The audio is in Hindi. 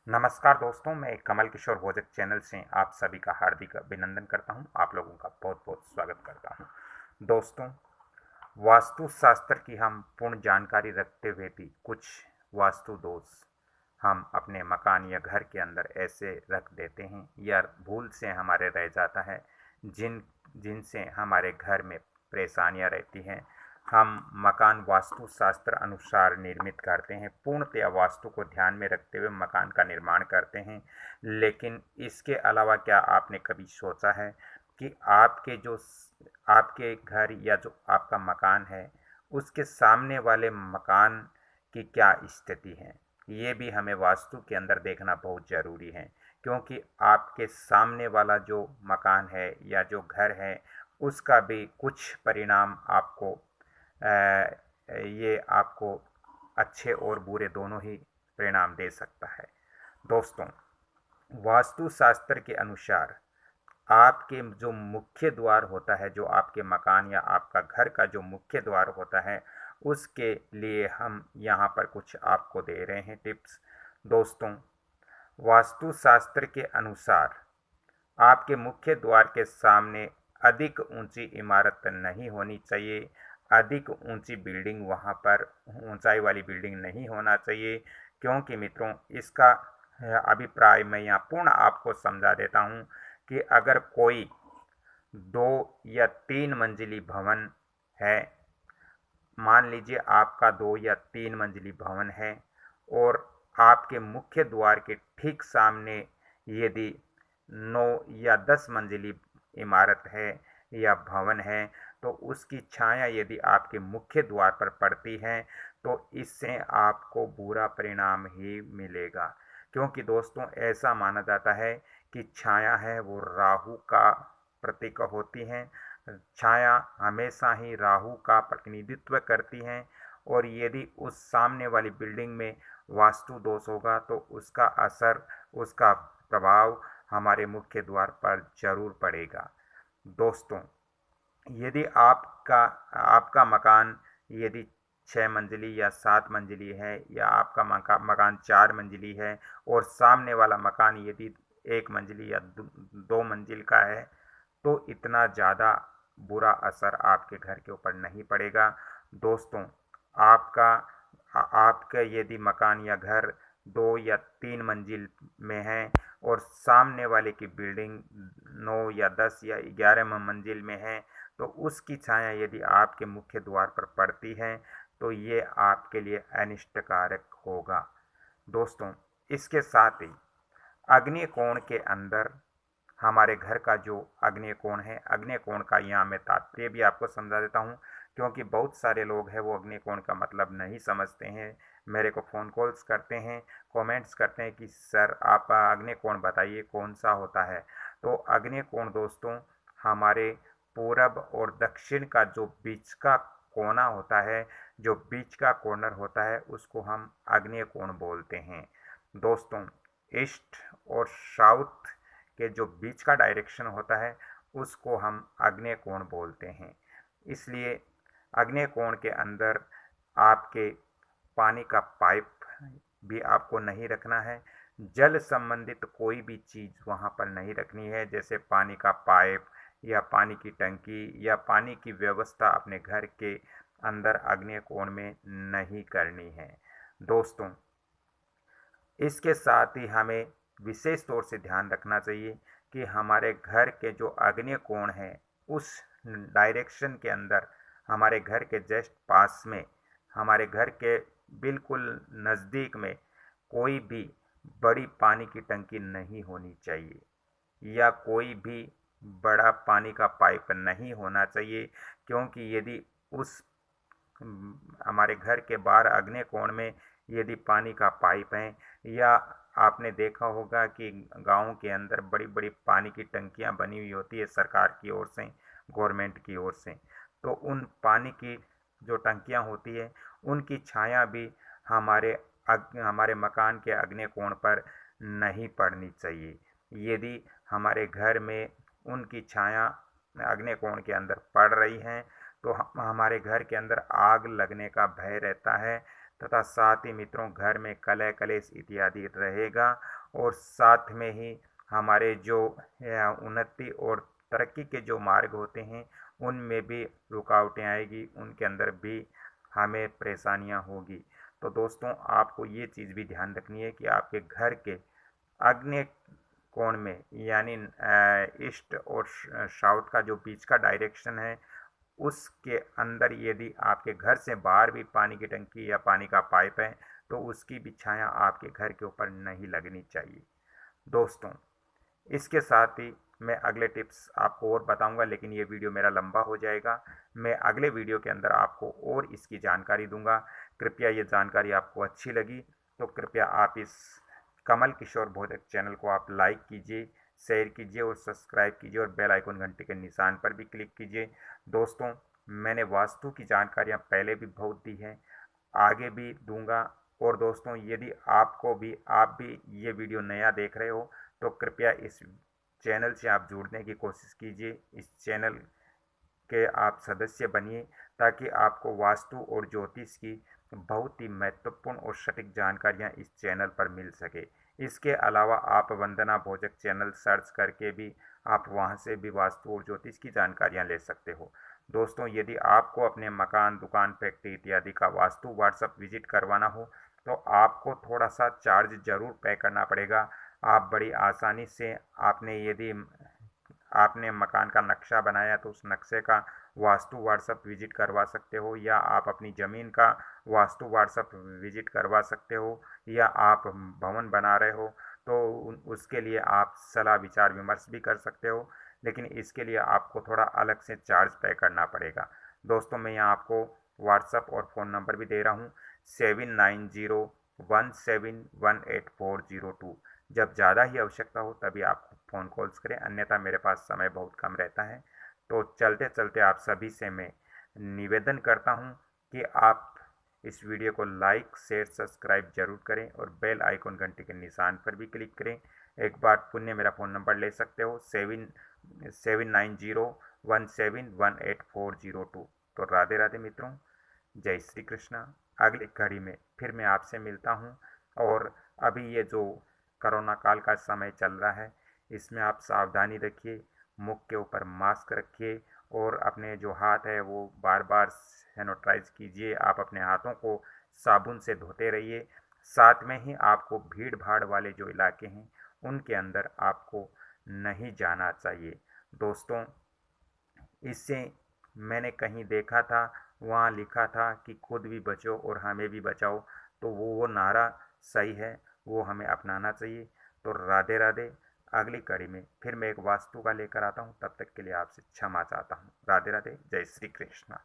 नमस्कार दोस्तों, मैं कमल किशोर भोजक चैनल से आप सभी का हार्दिक अभिनंदन करता हूं। आप लोगों का बहुत बहुत स्वागत करता हूं। दोस्तों, वास्तु शास्त्र की हम पूर्ण जानकारी रखते हुए भी कुछ वास्तु दोष हम अपने मकान या घर के अंदर ऐसे रख देते हैं या भूल से हमारे रह जाता है, जिनसे हमारे घर में परेशानियां रहती हैं। हम मकान वास्तु शास्त्र अनुसार निर्मित करते हैं, पूर्णतया वास्तु को ध्यान में रखते हुए मकान का निर्माण करते हैं। लेकिन इसके अलावा क्या आपने कभी सोचा है कि आपके घर या जो आपका मकान है, उसके सामने वाले मकान की क्या स्थिति है? ये भी हमें वास्तु के अंदर देखना बहुत ज़रूरी है, क्योंकि आपके सामने वाला जो मकान है या जो घर है, उसका भी कुछ परिणाम ये आपको अच्छे और बुरे दोनों ही परिणाम दे सकता है। दोस्तों, वास्तु शास्त्र के अनुसार आपके जो मुख्य द्वार होता है, जो आपके मकान या आपका घर का जो मुख्य द्वार होता है, उसके लिए हम यहाँ पर कुछ आपको दे रहे हैं टिप्स। दोस्तों, वास्तु शास्त्र के अनुसार आपके मुख्य द्वार के सामने अधिक ऊंची इमारत नहीं होनी चाहिए। अधिक ऊंची बिल्डिंग वहाँ पर ऊंचाई वाली बिल्डिंग नहीं होना चाहिए, क्योंकि मित्रों, इसका अभिप्राय मैं यहाँ पूर्ण आपको समझा देता हूँ कि अगर कोई 2 या 3 मंजिली भवन है, मान लीजिए आपका 2 या 3 मंजिली भवन है, और आपके मुख्य द्वार के ठीक सामने यदि 9 या 10 मंजिली इमारत है या भवन है, तो उसकी छाया यदि आपके मुख्य द्वार पर पड़ती है, तो इससे आपको बुरा परिणाम ही मिलेगा। क्योंकि दोस्तों, ऐसा माना जाता है कि छाया है वो राहु का प्रतीक होती है। छाया हमेशा ही राहु का प्रतिनिधित्व करती है, और यदि उस सामने वाली बिल्डिंग में वास्तु दोष होगा तो उसका असर, उसका प्रभाव हमारे मुख्य द्वार पर जरूर पड़ेगा। दोस्तों, यदि आपका आपका मकान यदि 6 मंजिली या 7 मंजिली है, या आपका मकान 4 मंजिली है, और सामने वाला मकान यदि 1 मंजिली या 2 मंजिल का है, तो इतना ज़्यादा बुरा असर आपके घर के ऊपर नहीं पड़ेगा। दोस्तों, आपका आपका यदि मकान या घर 2 या 3 मंजिल में है, और सामने वाले की बिल्डिंग 9 या 10 या 11 मंजिल में है, तो उसकी छाया यदि आपके मुख्य द्वार पर पड़ती है, तो ये आपके लिए अनिष्टकारक होगा। दोस्तों, इसके साथ ही अग्नि कोण के अंदर हमारे घर का जो अग्नि कोण है, अग्नि कोण का यहाँ मैं तात्पर्य भी आपको समझा देता हूँ, क्योंकि बहुत सारे लोग हैं वो अग्नि कोण का मतलब नहीं समझते हैं। मेरे को फ़ोन कॉल्स करते हैं, कमेंट्स करते हैं कि सर आप अग्नि कोण बताइए कौन सा होता है। तो अग्नि कोण दोस्तों, हमारे पूरब और दक्षिण का जो बीच का कोना होता है, जो बीच का कॉर्नर होता है, उसको हम अग्नि कोण बोलते हैं। दोस्तों, ईस्ट और साउथ के जो बीच का डायरेक्शन होता है, उसको हम आग्नेय कोण बोलते हैं। इसलिए आग्नेय कोण के अंदर आपके पानी का पाइप भी आपको नहीं रखना है। जल संबंधित कोई भी चीज़ वहाँ पर नहीं रखनी है, जैसे पानी का पाइप या पानी की टंकी या पानी की व्यवस्था अपने घर के अंदर आग्नेय कोण में नहीं करनी है। दोस्तों, इसके साथ ही हमें विशेष तौर से ध्यान रखना चाहिए कि हमारे घर के जो आग्नेय कोण है, उस डायरेक्शन के अंदर हमारे घर के जस्ट पास में, हमारे घर के बिल्कुल नज़दीक में कोई भी बड़ी पानी की टंकी नहीं होनी चाहिए, या कोई भी बड़ा पानी का पाइप नहीं होना चाहिए। क्योंकि यदि उस हमारे घर के बाहर अग्नि कोण में यदि पानी का पाइप है, या आपने देखा होगा कि गाँव के अंदर बड़ी बड़ी पानी की टंकियां बनी हुई होती है सरकार की ओर से, गवर्नमेंट की ओर से, तो उन पानी की जो टंकियां होती है, उनकी छाया भी हमारे मकान के अग्नि कोण पर नहीं पड़नी चाहिए। यदि हमारे घर में उनकी छाया अग्नि कोण के अंदर पड़ रही है, तो हमारे घर के अंदर आग लगने का भय रहता है। तथा साथ ही मित्रों घर में कलह कलेश इत्यादि रहेगा, और साथ में ही हमारे जो उन्नति और तरक्की के जो मार्ग होते हैं उनमें भी रुकावटें आएगी, उनके अंदर भी हमें परेशानियां होगी। तो दोस्तों आपको ये चीज़ भी ध्यान रखनी है कि आपके घर के आग्नेय कोण में, यानी ईस्ट और साउथ का जो बीच का डायरेक्शन है, उसके अंदर यदि आपके घर से बाहर भी पानी की टंकी या पानी का पाइप है तो उसकी भी छाया आपके घर के ऊपर नहीं लगनी चाहिए। दोस्तों इसके साथ ही मैं अगले टिप्स आपको और बताऊंगा, लेकिन ये वीडियो मेरा लंबा हो जाएगा। मैं अगले वीडियो के अंदर आपको और इसकी जानकारी दूंगा। कृपया ये जानकारी आपको अच्छी लगी तो कृपया आप इस कमल किशोर भोजक चैनल को आप लाइक कीजिए, शेयर कीजिए और सब्सक्राइब कीजिए, और बेल आइकन घंटे के निशान पर भी क्लिक कीजिए। दोस्तों मैंने वास्तु की जानकारियाँ पहले भी बहुत दी हैं, आगे भी दूंगा। और दोस्तों यदि आप भी ये वीडियो नया देख रहे हो तो कृपया इस चैनल से आप जुड़ने की कोशिश कीजिए, इस चैनल के आप सदस्य बनिए, ताकि आपको वास्तु और ज्योतिष की बहुत ही महत्वपूर्ण और सटीक जानकारियाँ इस चैनल पर मिल सके। इसके अलावा आप वंदना भोजक चैनल सर्च करके भी आप वहां से भी वास्तु और ज्योतिष की जानकारियाँ ले सकते हो। दोस्तों यदि आपको अपने मकान, दुकान, फैक्ट्री इत्यादि का वास्तु व्हाट्सअप विजिट करवाना हो तो आपको थोड़ा सा चार्ज जरूर पे करना पड़ेगा। आप बड़ी आसानी से यदि आपने मकान का नक्शा बनाया तो उस नक्शे का वास्तु व्हाट्सअप विजिट करवा सकते हो, या आप अपनी ज़मीन का वास्तु व्हाट्सअप विजिट करवा सकते हो, या आप भवन बना रहे हो तो उसके लिए आप सलाह विचार विमर्श भी कर सकते हो, लेकिन इसके लिए आपको थोड़ा अलग से चार्ज पे करना पड़ेगा। दोस्तों मैं यहाँ आपको व्हाट्सअप और फ़ोन नंबर भी दे रहा हूँ, 7901718402। जब ज़्यादा ही आवश्यकता हो तभी आप फ़ोन कॉल्स करें, अन्यथा मेरे पास समय बहुत कम रहता है। तो चलते चलते आप सभी से मैं निवेदन करता हूं कि आप इस वीडियो को लाइक शेयर सब्सक्राइब जरूर करें और बेल आइकन घंटे के निशान पर भी क्लिक करें। एक बार पुनः मेरा फ़ोन नंबर ले सकते हो, 7901718402। तो राधे राधे मित्रों, जय श्री कृष्णा। अगली कड़ी में फिर मैं आपसे मिलता हूँ। और अभी ये जो कोरोना काल का समय चल रहा है इसमें आप सावधानी रखिए, मुख के ऊपर मास्क रखिए, और अपने जो हाथ है वो बार बार सैनिटाइज कीजिए। आप अपने हाथों को साबुन से धोते रहिए। साथ में ही आपको भीड़ भाड़ वाले जो इलाके हैं उनके अंदर आपको नहीं जाना चाहिए। दोस्तों इससे मैंने कहीं देखा था, वहाँ लिखा था कि खुद भी बचो और हमें भी बचाओ, तो वो नारा सही है, वो हमें अपनाना चाहिए। तो राधे राधे। अगली कड़ी में फिर मैं एक वास्तु का लेकर आता हूँ, तब तक के लिए आपसे क्षमा चाहता हूँ। राधे राधे, जय श्री कृष्णा।